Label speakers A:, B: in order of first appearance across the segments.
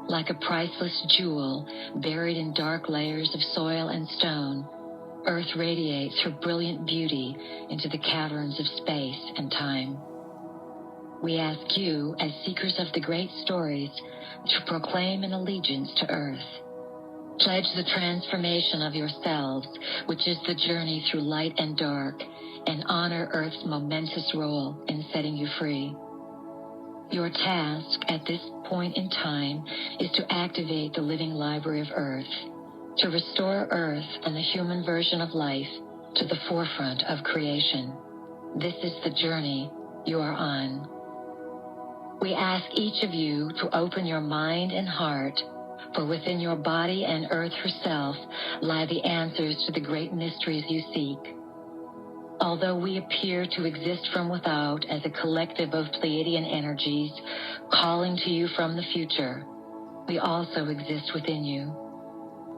A: Like a priceless jewel buried in dark layers of soil and stone, Earth radiates her brilliant beauty into the caverns of space and time. We ask you, as seekers of the great stories, to proclaim an allegiance to Earth. Pledge the transformation of yourselves, which is the journey through light and dark, and honor Earth's momentous role in setting you free. Your task at this point in time is to activate the living library of Earth, to restore Earth and the human version of life to the forefront of creation. This is the journey you are on. We ask each of you to open your mind and heart, for within your body and Earth herself lie the answers to the great mysteries you seek. Although we appear to exist from without as a collective of Pleiadian energies calling to you from the future, we also exist within you.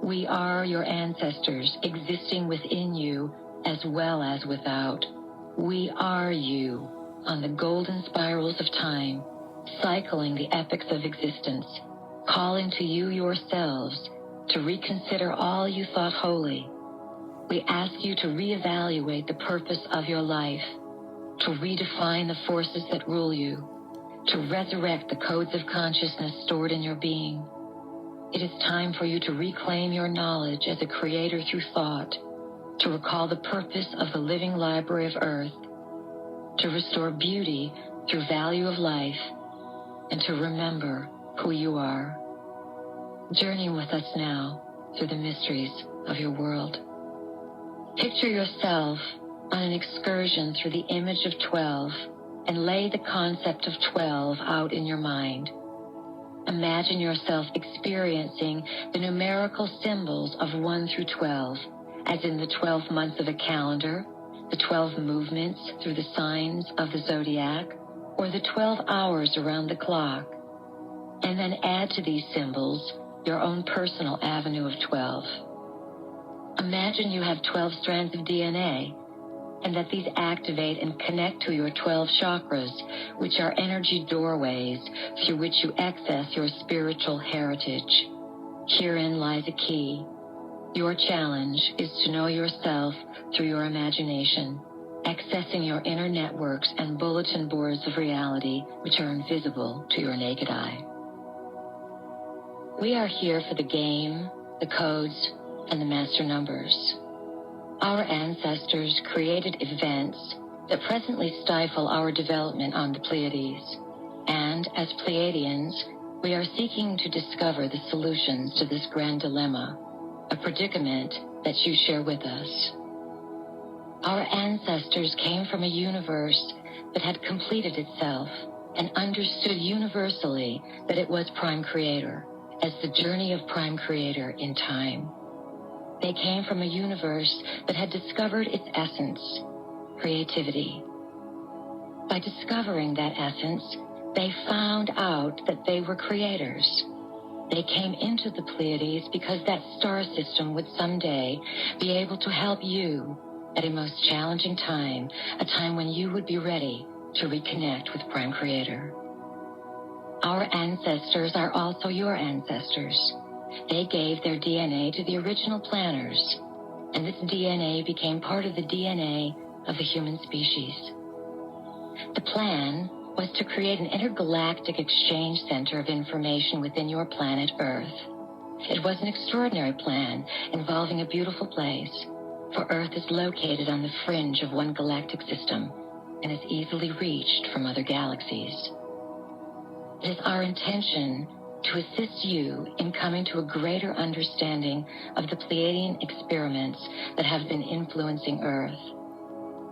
A: We are your ancestors existing within you as well as without. We are you on the golden spirals of time, cycling the epochs of existence, calling to you yourselves to reconsider all you thought holy. We ask you to reevaluate the purpose of your life, to redefine the forces that rule you, to resurrect the codes of consciousness stored in your being. It is time for you to reclaim your knowledge as a creator through thought, to recall the purpose of the living library of Earth, to restore beauty through value of life, and to remember who you are. Journey with us now through the mysteries of your world. Picture yourself on an excursion through the image of 12 and lay the concept of 12 out in your mind. Imagine yourself experiencing the numerical symbols of 1 through 12, as in the 12 months of a calendar, the 12 movements through the signs of the zodiac, or the 12 hours around the clock. And then add to these symbols your own personal avenue of 12. Imagine you have 12 strands of DNA, and that these activate and connect to your 12 chakras, which are energy doorways through which you access your spiritual heritage. Herein lies a key. Your challenge is to know yourself through your imagination, accessing your inner networks and bulletin boards of reality which are invisible to your naked eye. We are here for the game, the codes, and the master numbers. Our ancestors created events that presently stifle our development on the Pleiades, and as Pleiadians, we are seeking to discover the solutions to this grand dilemma, a predicament that you share with us. Our ancestors came from a universe that had completed itself and understood universally that it was Prime Creator, as the journey of Prime Creator in time. They came from a universe that had discovered its essence, creativity. By discovering that essence, they found out that they were creators. They came into the Pleiades because that star system would someday be able to help you at a most challenging time, a time when you would be ready to reconnect with Prime Creator. Our ancestors are also your ancestors. They gave their DNA to the original planners, and this DNA became part of the DNA of the human species. The plan was to create an intergalactic exchange center of information within your planet Earth. It was an extraordinary plan involving a beautiful place, for Earth is located on the fringe of one galactic system and is easily reached from other galaxies. It is our intention to assist you in coming to a greater understanding of the Pleiadian experiments that have been influencing Earth.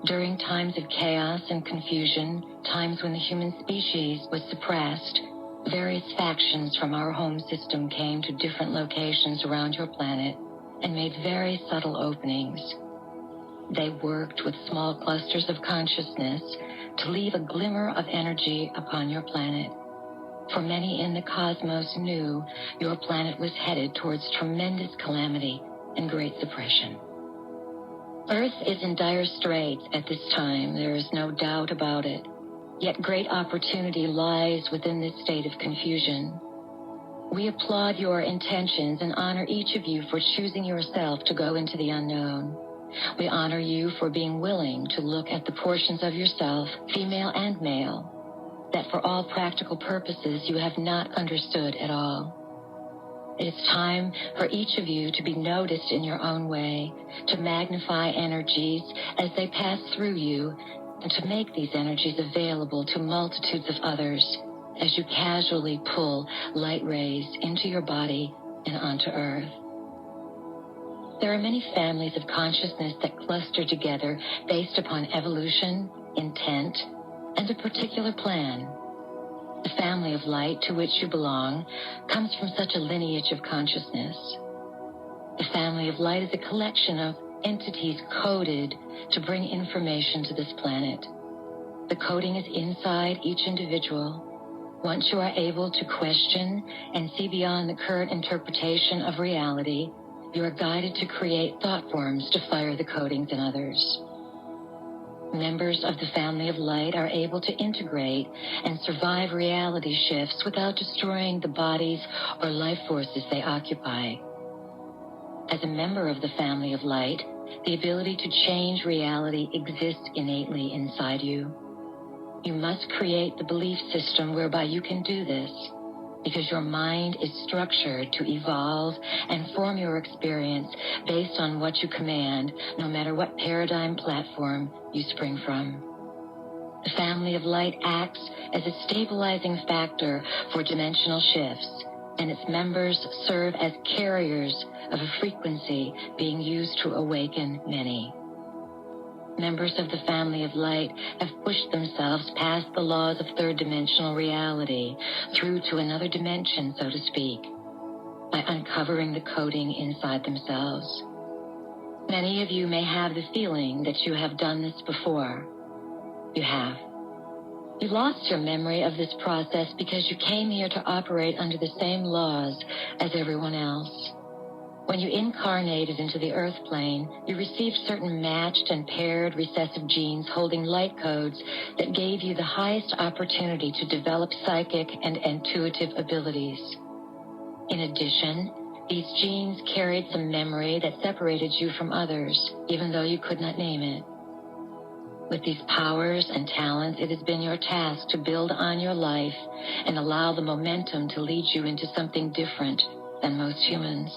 A: During times of chaos and confusion, times when the human species was suppressed, various factions from our home system came to different locations around your planet and made very subtle openings. They worked with small clusters of consciousness to leave a glimmer of energy upon your planet. For many in the cosmos knew your planet was headed towards tremendous calamity and great suppression. Earth is in dire straits at this time, there is no doubt about it. Yet great opportunity lies within this state of confusion. We applaud your intentions and honor each of you for choosing yourself to go into the unknown. We honor you for being willing to look at the portions of yourself, female and male, that for all practical purposes you have not understood at all. It is time for each of you to be noticed in your own way, to magnify energies as they pass through you, and to make these energies available to multitudes of others as you casually pull light rays into your body and onto Earth. There are many families of consciousness that cluster together based upon evolution, intent, and a particular plan. The family of light to which you belong comes from such a lineage of consciousness. The family of light is a collection of entities coded to bring information to this planet. The coding is inside each individual. Once you are able to question and see beyond the current interpretation of reality, you are guided to create thought forms to fire the codings in others. Members of the family of light are able to integrate and survive reality shifts without destroying the bodies or life forces they occupy. As a member of the family of light, the ability to change reality exists innately inside you. You must create the belief system whereby you can do this, because your mind is structured to evolve and form your experience based on what you command, no matter what paradigm platform you spring from. The family of light acts as a stabilizing factor for dimensional shifts, and its members serve as carriers of a frequency being used to awaken many. Members of the family of light have pushed themselves past the laws of third-dimensional reality through to another dimension, so to speak, by uncovering the coding inside themselves. Many of you may have the feeling that you have done this before. You have. You lost your memory of this process because you came here to operate under the same laws as everyone else. When you incarnated into the Earth plane, you received certain matched and paired recessive genes holding light codes that gave you the highest opportunity to develop psychic and intuitive abilities. In addition, these genes carried some memory that separated you from others, even though you could not name it. With these powers and talents, it has been your task to build on your life and allow the momentum to lead you into something different than most humans.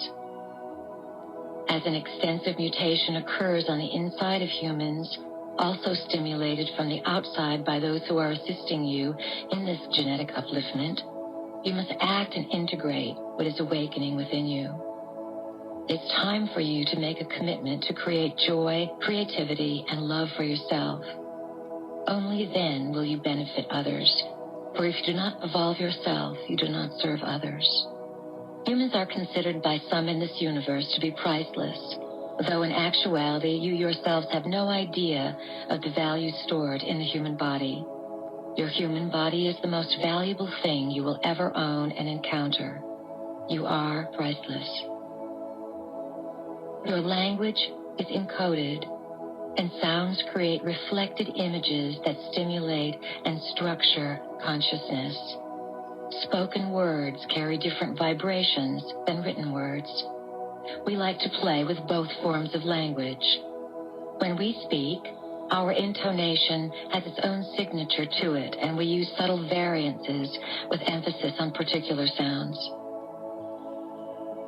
A: As an extensive mutation occurs on the inside of humans, also stimulated from the outside by those who are assisting you in this genetic upliftment, you must act and integrate what is awakening within you. It's time for you to make a commitment to create joy, creativity, and love for yourself. Only then will you benefit others, for if you do not evolve yourself, you do not serve others. Humans are considered by some in this universe to be priceless, though in actuality you yourselves have no idea of the value stored in the human body. Your human body is the most valuable thing you will ever own and encounter. You are priceless. Your language is encoded, and sounds create reflected images that stimulate and structure consciousness. Spoken words carry different vibrations than written words. We like to play with both forms of language. When we speak, our intonation has its own signature to it, and we use subtle variances with emphasis on particular sounds.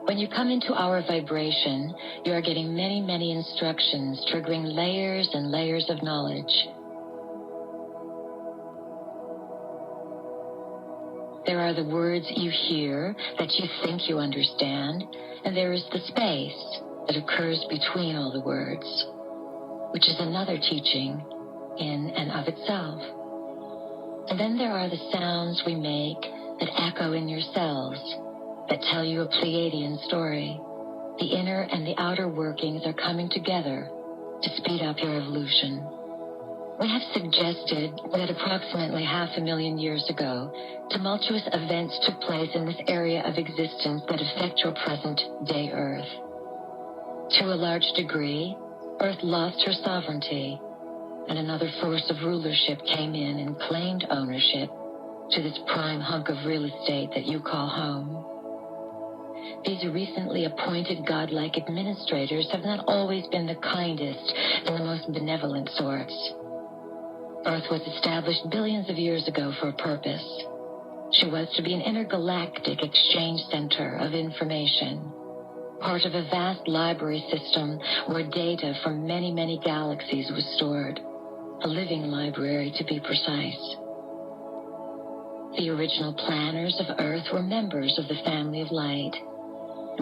A: When you come into our vibration, you are getting many, many instructions, triggering layers and layers of knowledge. There are the words you hear that you think you understand, and there is the space that occurs between all the words, which is another teaching in and of itself. And then there are the sounds we make that echo in your cells, that tell you a Pleiadian story. The inner and the outer workings are coming together to speed up your evolution. We have suggested that approximately 500,000 years ago, tumultuous events took place in this area of existence that affect your present-day Earth. To a large degree, Earth lost her sovereignty, and another force of rulership came in and claimed ownership to this prime hunk of real estate that you call home. These recently appointed godlike administrators have not always been the kindest and the most benevolent sorts. Earth was established billions of years ago for a purpose. She was to be an intergalactic exchange center of information, part of a vast library system where data from many, many galaxies was stored, a living library to be precise. The original planners of Earth were members of the family of light,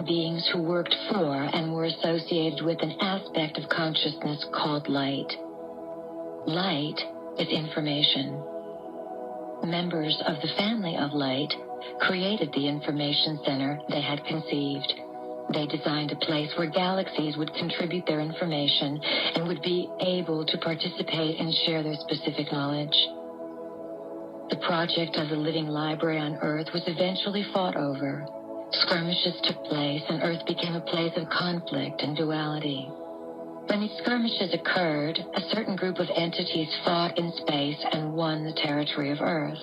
A: beings who worked for and were associated with an aspect of consciousness called light. Light is information. Members of the family of light created the information center they had conceived. They designed a place where galaxies would contribute their information and would be able to participate and share their specific knowledge. The project of the living library on Earth was eventually fought over. Skirmishes took place, and Earth became a place of conflict and duality. When these skirmishes occurred, a certain group of entities fought in space and won the territory of Earth.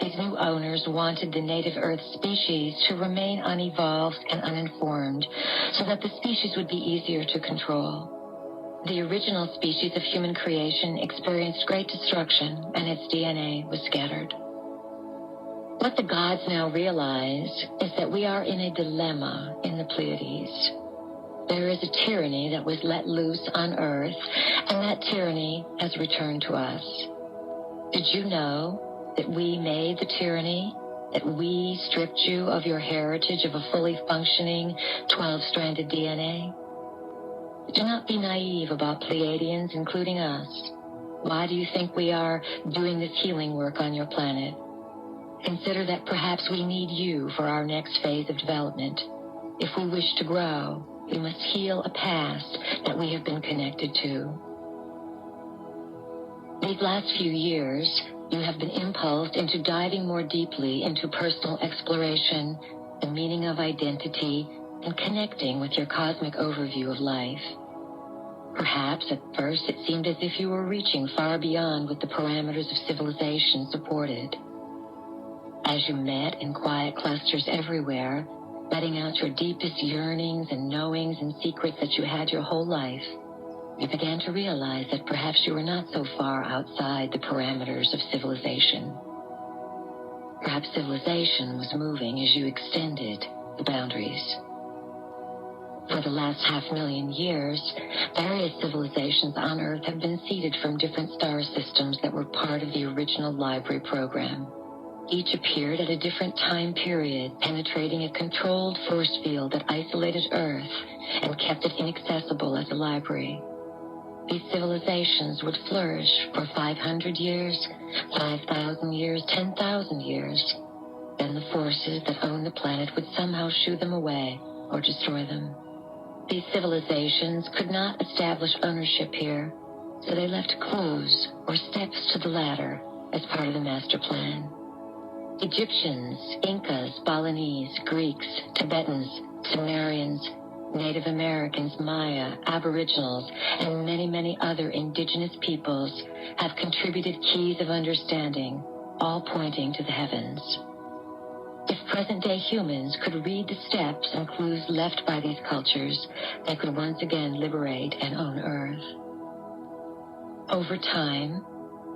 A: These new owners wanted the native Earth species to remain unevolved and uninformed so that the species would be easier to control. The original species of human creation experienced great destruction, and its DNA was scattered. What the gods now realize is that we are in a dilemma in the Pleiades. There is a tyranny that was let loose on Earth, and that tyranny has returned to us. Did you know that we made the tyranny, that we stripped you of your heritage of a fully functioning 12-stranded DNA? Do not be naive about Pleiadians, including us. Why do you think we are doing this healing work on your planet? Consider that perhaps we need you for our next phase of development. If we wish to grow, we must heal a past that we have been connected to. These last few years, you have been impulsed into diving more deeply into personal exploration, the meaning of identity, and connecting with your cosmic overview of life. Perhaps at first it seemed as if you were reaching far beyond what the parameters of civilization supported. As you met in quiet clusters everywhere, letting out your deepest yearnings and knowings and secrets that you had your whole life, you began to realize that perhaps you were not so far outside the parameters of civilization. Perhaps civilization was moving as you extended the boundaries. For the last 500,000 years, various civilizations on Earth have been seeded from different star systems that were part of the original library program. Each appeared at a different time period, penetrating a controlled force field that isolated Earth and kept it inaccessible as a library. These civilizations would flourish for 500 years, 5,000 years, 10,000 years. Then the forces that own the planet would somehow shoo them away or destroy them. These civilizations could not establish ownership here, so they left clues or steps to the ladder as part of the master plan. Egyptians, Incas, Balinese, Greeks, Tibetans, Sumerians, Native Americans, Maya, Aboriginals, and many, many other indigenous peoples have contributed keys of understanding, all pointing to the heavens. If present-day humans could read the steps and clues left by these cultures, they could once again liberate and own Earth. Over time,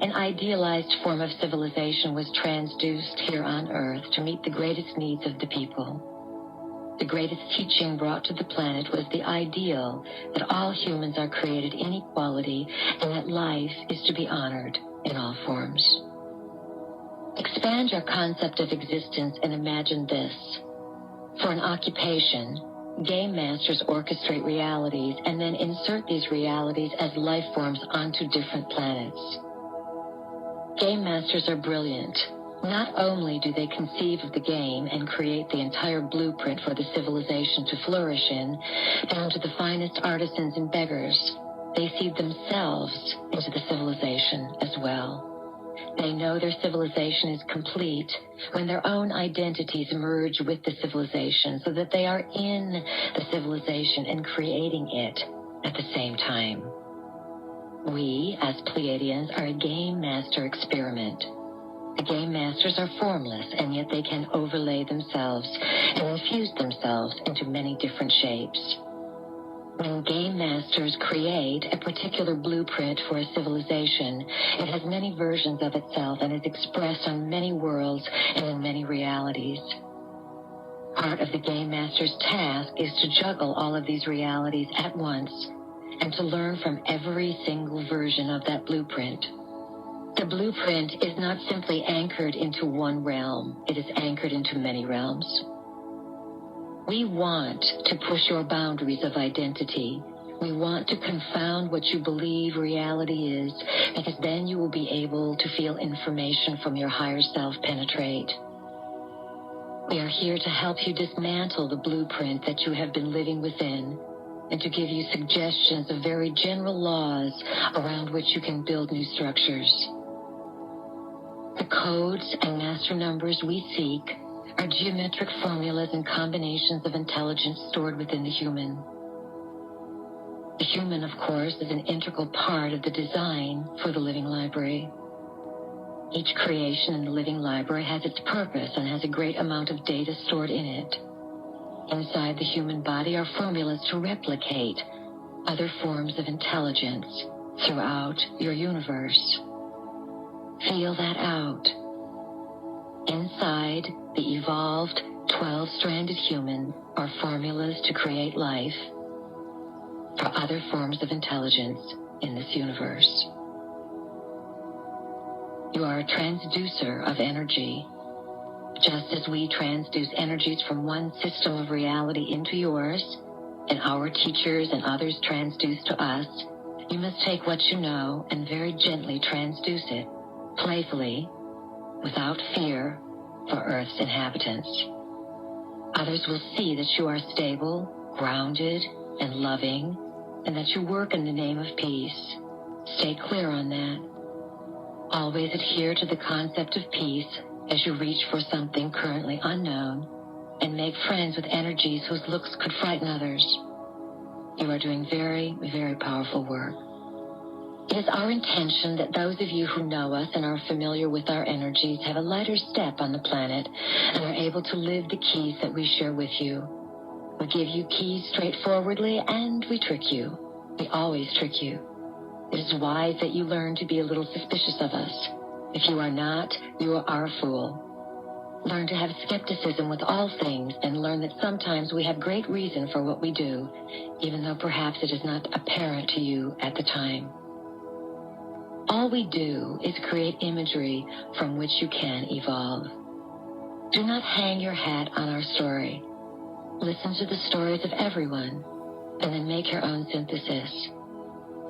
A: an idealized form of civilization was transduced here on Earth to meet the greatest needs of the people. The greatest teaching brought to the planet was the ideal that all humans are created in equality and that life is to be honored in all forms. Expand your concept of existence and imagine this. For an occupation, game masters orchestrate realities and then insert these realities as life forms onto different planets. Game masters are brilliant. Not only do they conceive of the game and create the entire blueprint for the civilization to flourish in, down to the finest artisans and beggars, they seed themselves into the civilization as well. They know their civilization is complete when their own identities merge with the civilization so that they are in the civilization and creating it at the same time. We, as Pleiadians, are a game master experiment. The game masters are formless, and yet they can overlay themselves and infuse themselves into many different shapes. When game masters create a particular blueprint for a civilization, it has many versions of itself and is expressed on many worlds and in many realities. Part of the game master's task is to juggle all of these realities at once and to learn from every single version of that blueprint. The blueprint is not simply anchored into one realm, it is anchored into many realms. We want to push your boundaries of identity. We want to confound what you believe reality is, because then you will be able to feel information from your higher self penetrate. We are here to help you dismantle the blueprint that you have been living within, and to give you suggestions of very general laws around which you can build new structures. The codes and master numbers we seek are geometric formulas and combinations of intelligence stored within the human. The human, of course, is an integral part of the design for the living library. Each creation in the living library has its purpose and has a great amount of data stored in it. Inside the human body are formulas to replicate other forms of intelligence throughout your universe. Feel that out. Inside the evolved 12-stranded human are formulas to create life for other forms of intelligence in this universe. You are a transducer of energy. Just as we transduce energies from one system of reality into yours, and our teachers and others transduce to us, you must take what you know and very gently transduce it, playfully, without fear, for Earth's inhabitants. Others will see that you are stable, grounded, and loving, and that you work in the name of peace. Stay clear on that. Always adhere to the concept of peace as you reach for something currently unknown, and make friends with energies whose looks could frighten others. You are doing very, very powerful work. It is our intention that those of you who know us and are familiar with our energies have a lighter step on the planet and are able to live the keys that we share with you. We give you keys straightforwardly, and we trick you. We always trick you. It is wise that you learn to be a little suspicious of us. If you are not, you are a fool. Learn to have skepticism with all things, and learn that sometimes we have great reason for what we do, even though perhaps it is not apparent to you at the time. All we do is create imagery from which you can evolve. Do not hang your hat on our story. Listen to the stories of everyone, and then make your own synthesis.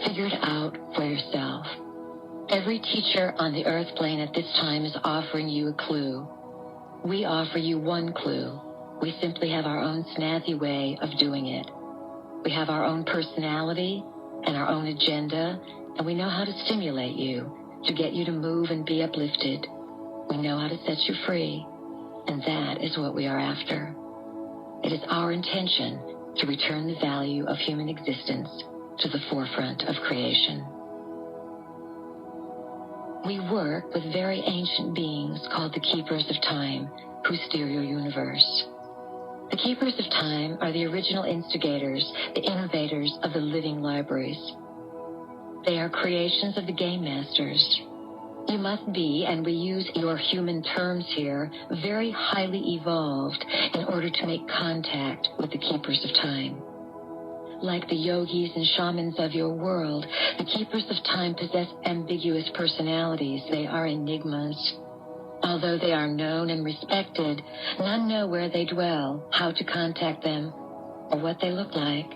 A: Figure it out for yourself. Every teacher on the earth plane at this time is offering you a clue. We offer you one clue. We simply have our own snazzy way of doing it. We have our own personality and our own agenda, and we know how to stimulate you, to get you to move and be uplifted. We know how to set you free, and that is what we are after. It is our intention to return the value of human existence to the forefront of creation. We work with very ancient beings called the Keepers of Time, who steer your universe. The Keepers of Time are the original instigators, the innovators of the living libraries. They are creations of the game masters. You must be, and we use your human terms here, very highly evolved in order to make contact with the Keepers of Time. Like the yogis and shamans of your world, the Keepers of Time possess ambiguous personalities. They are enigmas. Although they are known and respected, none know where they dwell, how to contact them, or what they look like.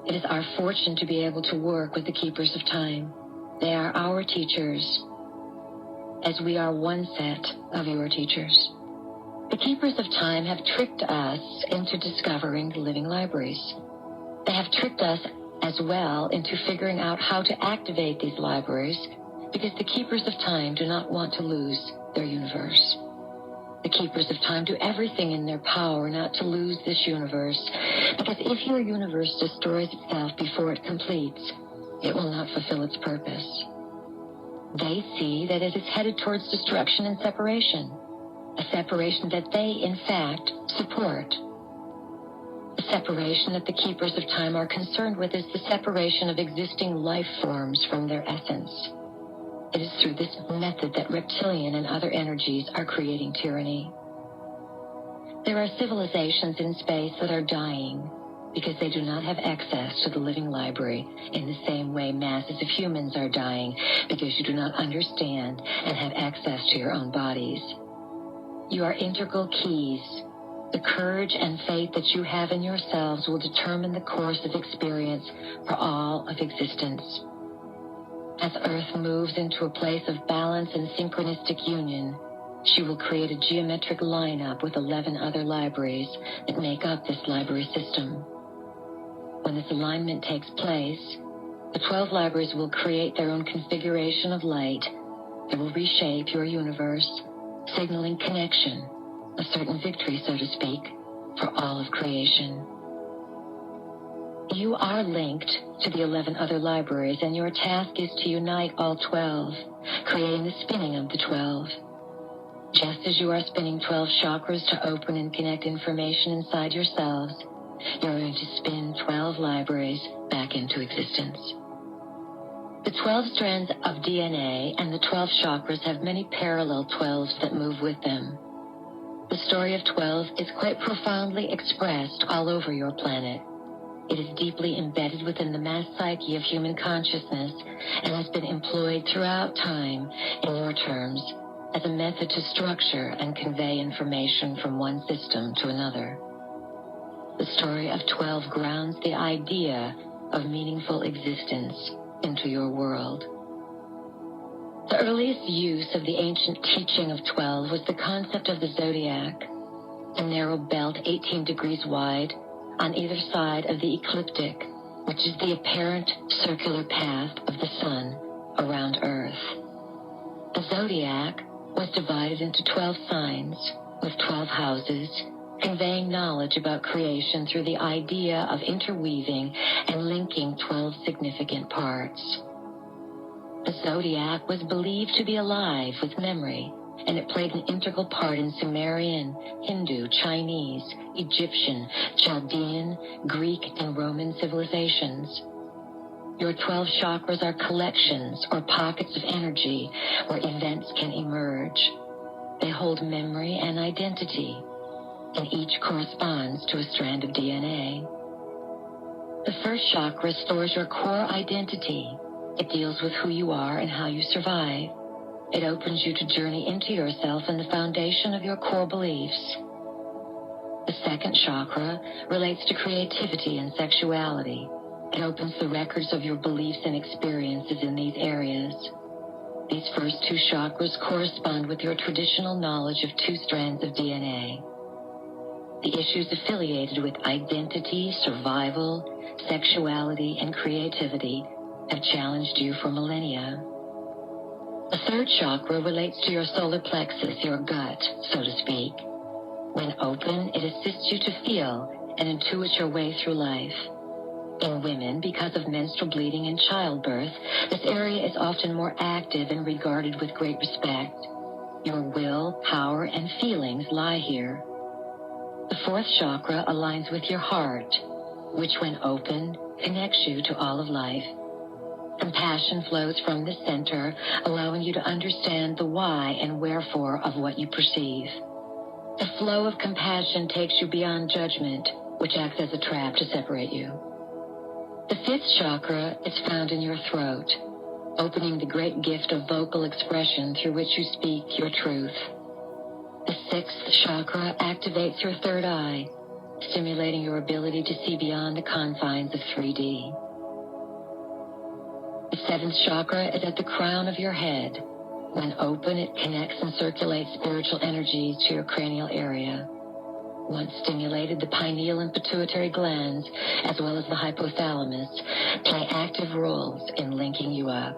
A: It is our fortune to be able to work with the Keepers of Time. They are our teachers, as we are one set of your teachers. The Keepers of Time have tricked us into discovering the living libraries. They have tricked us as well into figuring out how to activate these libraries, because the Keepers of Time do not want to lose their universe. The Keepers of Time do everything in their power not to lose this universe, because if your universe destroys itself before it completes, it will not fulfill its purpose. They see that it is headed towards destruction and separation, a separation that they, in fact, support. The separation that the keepers of time are concerned with is the separation of existing life forms from their essence. It is through this method that reptilian and other energies are creating tyranny. There are civilizations in space that are dying because they do not have access to the living library in the same way masses of humans are dying because you do not understand and have access to your own bodies. You are integral keys. The courage and faith that you have in yourselves will determine the course of experience for all of existence. As Earth moves into a place of balance and synchronistic union, she will create a geometric lineup with 11 other libraries that make up this library system. When this alignment takes place, the 12 libraries will create their own configuration of light that will reshape your universe, signaling connection, a certain victory, so to speak, for all of creation. You are linked to the 11 other libraries, and your task is to unite all 12, creating the spinning of the 12. Just as you are spinning 12 chakras to open and connect information inside yourselves, you're going to spin 12 libraries back into existence. The 12 strands of DNA and the 12 chakras have many parallel 12s that move with them. The story of 12 is quite profoundly expressed all over your planet. It is deeply embedded within the mass psyche of human consciousness and has been employed throughout time, in your terms, as a method to structure and convey information from one system to another. The story of 12 grounds the idea of meaningful existence into your world. The earliest use of the ancient teaching of 12 was the concept of the zodiac, a narrow belt 18 degrees wide on either side of the ecliptic, which is the apparent circular path of the sun around Earth. The zodiac was divided into 12 signs with 12 houses, conveying knowledge about creation through the idea of interweaving and linking 12 significant parts. The zodiac was believed to be alive with memory, and it played an integral part in Sumerian, Hindu, Chinese, Egyptian, Chaldean, Greek, and Roman civilizations. Your 12 chakras are collections or pockets of energy where events can emerge. They hold memory and identity, and each corresponds to a strand of DNA. The first chakra stores your core identity. It deals with who you are and how you survive. It opens you to journey into yourself and the foundation of your core beliefs. The second chakra relates to creativity and sexuality. It opens the records of your beliefs and experiences in these areas. These first two chakras correspond with your traditional knowledge of 2 strands of DNA. The issues affiliated with identity, survival, sexuality, and creativity have challenged you for millennia. The third chakra relates to your solar plexus, your gut, so to speak. When open, it assists you to feel and intuit your way through life. In women, because of menstrual bleeding and childbirth, this area is often more active and regarded with great respect. Your will, power, and feelings lie here. The fourth chakra aligns with your heart, which when open, connects you to all of life. Compassion flows from the center, allowing you to understand the why and wherefore of what you perceive. The flow of compassion takes you beyond judgment, which acts as a trap to separate you. The fifth chakra is found in your throat, opening the great gift of vocal expression through which you speak your truth. The sixth chakra activates your third eye, stimulating your ability to see beyond the confines of 3D. The seventh chakra is at the crown of your head. When open, it connects and circulates spiritual energies to your cranial area. Once stimulated, the pineal and pituitary glands, as well as the hypothalamus, play active roles in linking you up.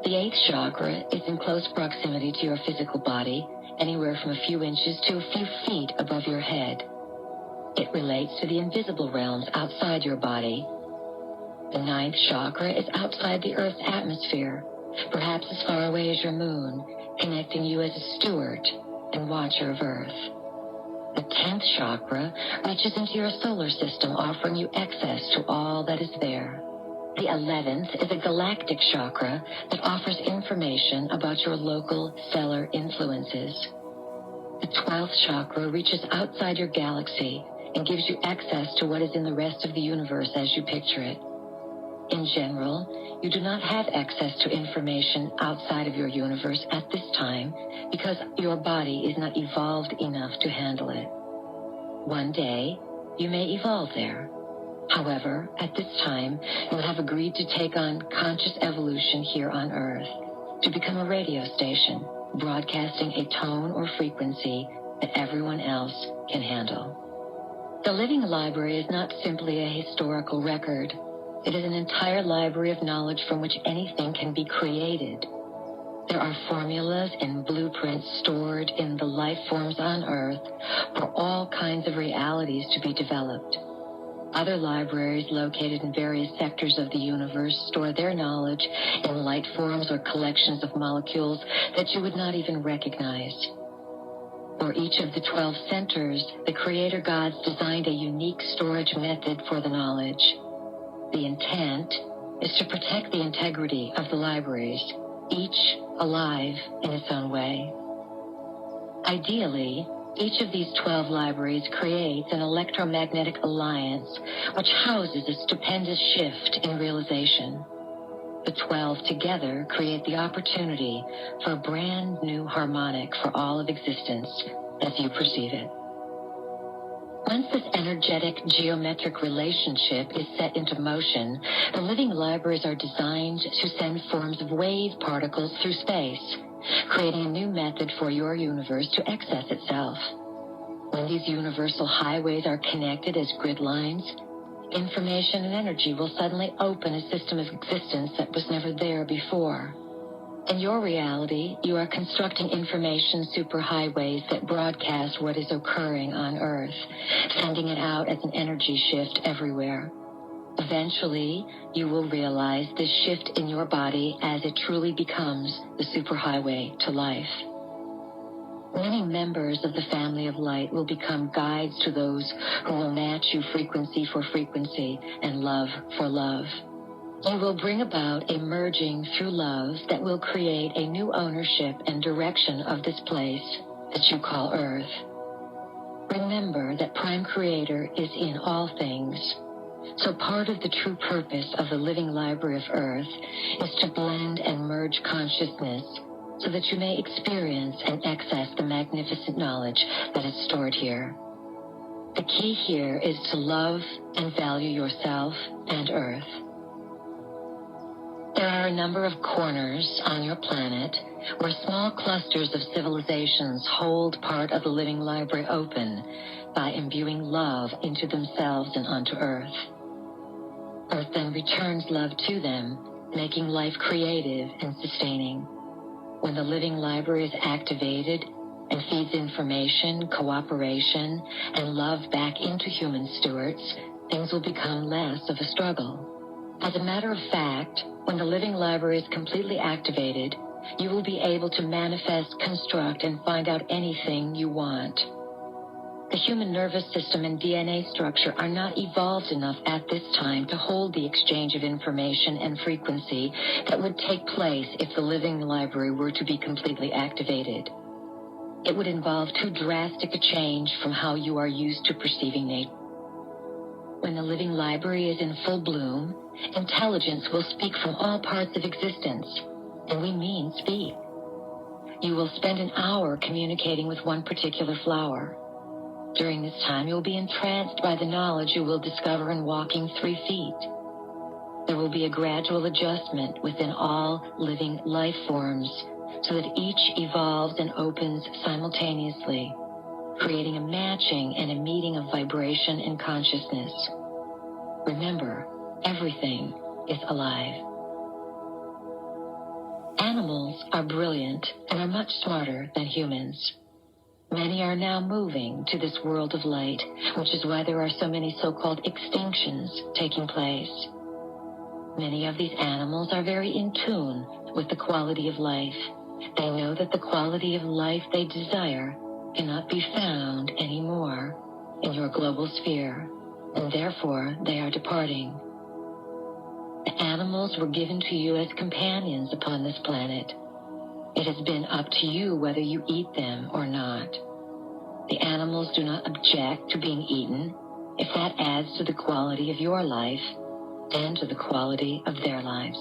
A: The eighth chakra is in close proximity to your physical body, anywhere from a few inches to a few feet above your head. It relates to the invisible realms outside your body. The ninth chakra is outside the Earth's atmosphere, perhaps as far away as your moon, connecting you as a steward and watcher of Earth. The 10th chakra reaches into your solar system, offering you access to all that is there. The 11th is a galactic chakra that offers information about your local stellar influences. The 12th chakra reaches outside your galaxy and gives you access to what is in the rest of the universe as you picture it. In general, you do not have access to information outside of your universe at this time because your body is not evolved enough to handle it. One day, you may evolve there. However, at this time, you have agreed to take on conscious evolution here on Earth, to become a radio station, broadcasting a tone or frequency that everyone else can handle. The living library is not simply a historical record. It is an entire library of knowledge from which anything can be created. There are formulas and blueprints stored in the life forms on Earth for all kinds of realities to be developed. Other libraries located in various sectors of the universe store their knowledge in light forms or collections of molecules that you would not even recognize. For each of the 12 centers, the Creator Gods designed a unique storage method for the knowledge. The intent is to protect the integrity of the libraries, each alive in its own way. Ideally, each of these 12 libraries creates an electromagnetic alliance which houses a stupendous shift in realization. The 12 together create the opportunity for a brand new harmonic for all of existence as you perceive it. Once this energetic geometric relationship is set into motion, the living libraries are designed to send forms of wave particles through space, creating a new method for your universe to access itself. When these universal highways are connected as grid lines, information and energy will suddenly open a system of existence that was never there before. In your reality, you are constructing information superhighways that broadcast what is occurring on Earth, sending it out as an energy shift everywhere. Eventually, you will realize this shift in your body as it truly becomes the superhighway to life. Many members of the family of light will become guides to those who will match you frequency for frequency and love for love. You will bring about a merging through love that will create a new ownership and direction of this place that you call Earth. Remember that Prime Creator is in all things. So part of the true purpose of the living library of Earth is to blend and merge consciousness so that you may experience and access the magnificent knowledge that is stored here. The key here is to love and value yourself and Earth. There are a number of corners on your planet where small clusters of civilizations hold part of the living library open by imbuing love into themselves and onto Earth. Earth then returns love to them, making life creative and sustaining. When the living library is activated and feeds information, cooperation, and love back into human stewards, things will become less of a struggle. As a matter of fact, when the living library is completely activated, you will be able to manifest, construct, and find out anything you want. The human nervous system and DNA structure are not evolved enough at this time to hold the exchange of information and frequency that would take place if the living library were to be completely activated. It would involve too drastic a change from how you are used to perceiving nature. When the living library is in full bloom, intelligence will speak from all parts of existence, and we mean speak. You will spend an hour communicating with one particular flower. During this time, you will be entranced by the knowledge you will discover in walking 3 feet. There will be a gradual adjustment within all living life forms so that each evolves and opens simultaneously, creating a matching and a meeting of vibration and consciousness. Remember, everything is alive. Animals are brilliant and are much smarter than humans. Many are now moving to this world of light, which is why there are so many so-called extinctions taking place. Many of these animals are very in tune with the quality of life. They know that the quality of life they desire cannot be found anymore in your global sphere, and therefore they are departing. The animals were given to you as companions upon this planet. It has been up to you whether you eat them or not. The animals do not object to being eaten if that adds to the quality of your life and to the quality of their lives.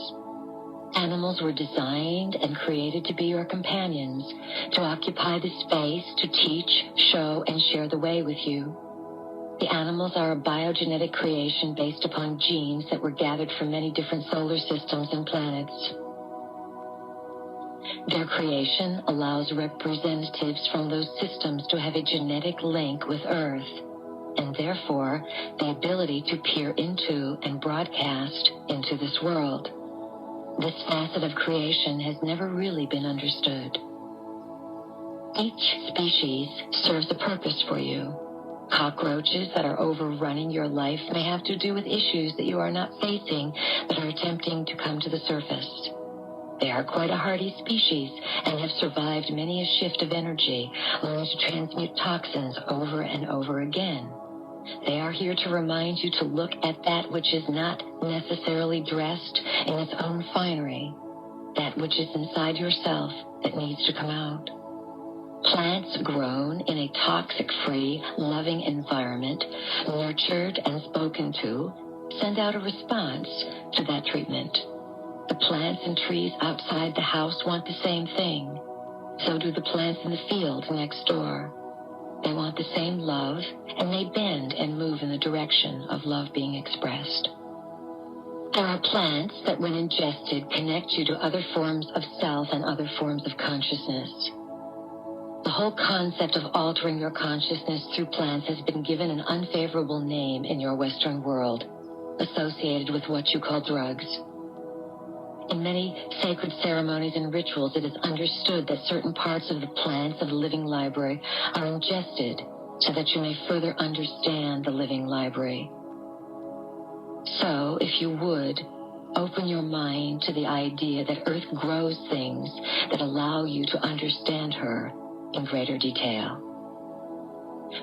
A: Animals were designed and created to be your companions, to occupy the space, to teach, show, and share the way with you. The animals are a biogenetic creation based upon genes that were gathered from many different solar systems and planets. Their creation allows representatives from those systems to have a genetic link with Earth, and therefore the ability to peer into and broadcast into this world. This facet of creation has never really been understood. Each species serves a purpose for you. Cockroaches that are overrunning your life may have to do with issues that you are not facing that are attempting to come to the surface. They are quite a hardy species and have survived many a shift of energy, learning to transmute toxins over and over again. They are here to remind you to look at that which is not necessarily dressed in its own finery, that which is inside yourself that needs to come out. Plants grown in a toxic-free, loving environment, nurtured and spoken to, send out a response to that treatment. The plants and trees outside the house want the same thing. So do the plants in the field next door. They want the same love, and they bend and move in the direction of love being expressed. There are plants that, when ingested, connect you to other forms of self and other forms of consciousness. The whole concept of altering your consciousness through plants has been given an unfavorable name in your Western world, associated with what you call drugs. In many sacred ceremonies and rituals, it is understood that certain parts of the plants of the living library are ingested so that you may further understand the living library. So, if you would, open your mind to the idea that Earth grows things that allow you to understand her in greater detail.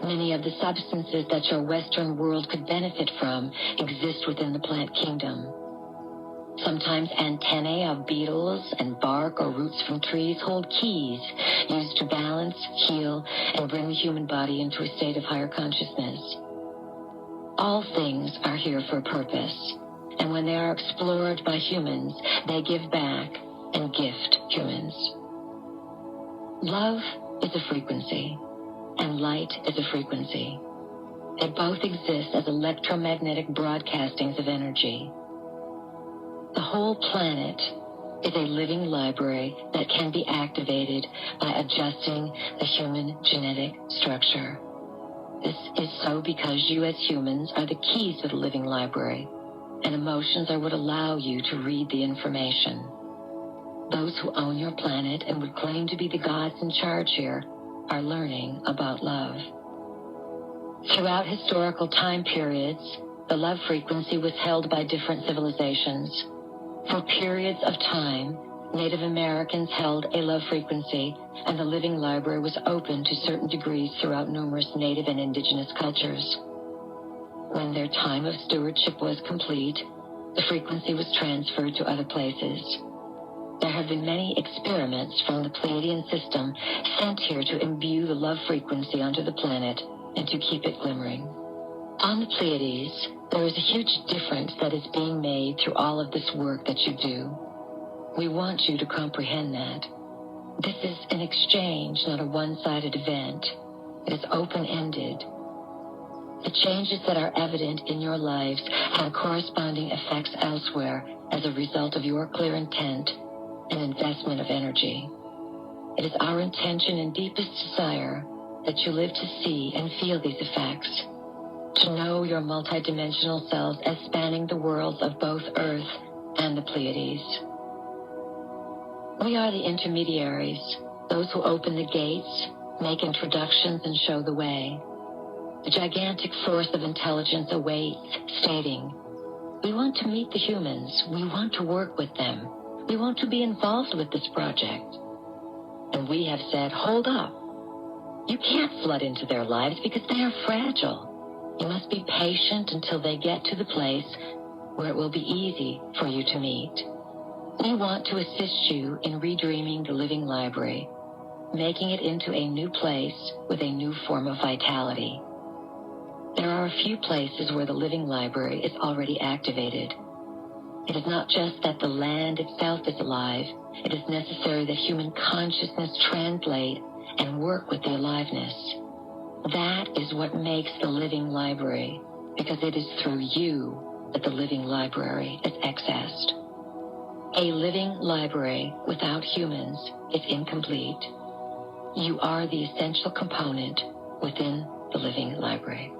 A: Many of the substances that your Western world could benefit from exist within the plant kingdom. Sometimes antennae of beetles and bark or roots from trees hold keys used to balance, heal, and bring the human body into a state of higher consciousness. All things are here for a purpose, and when they are explored by humans, they give back and gift humans. Love is a frequency, and light is a frequency. They both exist as electromagnetic broadcastings of energy. The whole planet is a living library that can be activated by adjusting the human genetic structure. This is so because you as humans are the keys to the living library, and emotions are what allow you to read the information. Those who own your planet and would claim to be the gods in charge here are learning about love. Throughout historical time periods, the love frequency was held by different civilizations. For periods of time, Native Americans held a love frequency, and the living library was open to certain degrees throughout numerous Native and indigenous cultures. When their time of stewardship was complete, the frequency was transferred to other places. There have been many experiments from the Pleiadian system sent here to imbue the love frequency onto the planet and to keep it glimmering. On the Pleiades, there is a huge difference that is being made through all of this work that you do. We want you to comprehend that. This is an exchange, not a one-sided event. It is open-ended. The changes that are evident in your lives have corresponding effects elsewhere as a result of your clear intent and investment of energy. It is our intention and deepest desire that you live to see and feel these effects, to know your multidimensional selves as spanning the worlds of both Earth and the Pleiades. We are the intermediaries, those who open the gates, make introductions, and show the way. The gigantic force of intelligence awaits, stating, We want to meet the humans. We want to work with them. We want to be involved with this project. And we have said, hold up. You can't flood into their lives because they are fragile. You must be patient until they get to the place where it will be easy for you to meet. We want to assist you in redreaming the living library, making it into a new place with a new form of vitality. There are a few places where the living library is already activated. It is not just that the land itself is alive. It is necessary that human consciousness translate and work with the aliveness. That is what makes the living library, because it is through you that the living library is accessed. A living library without humans is incomplete. You are the essential component within the living library.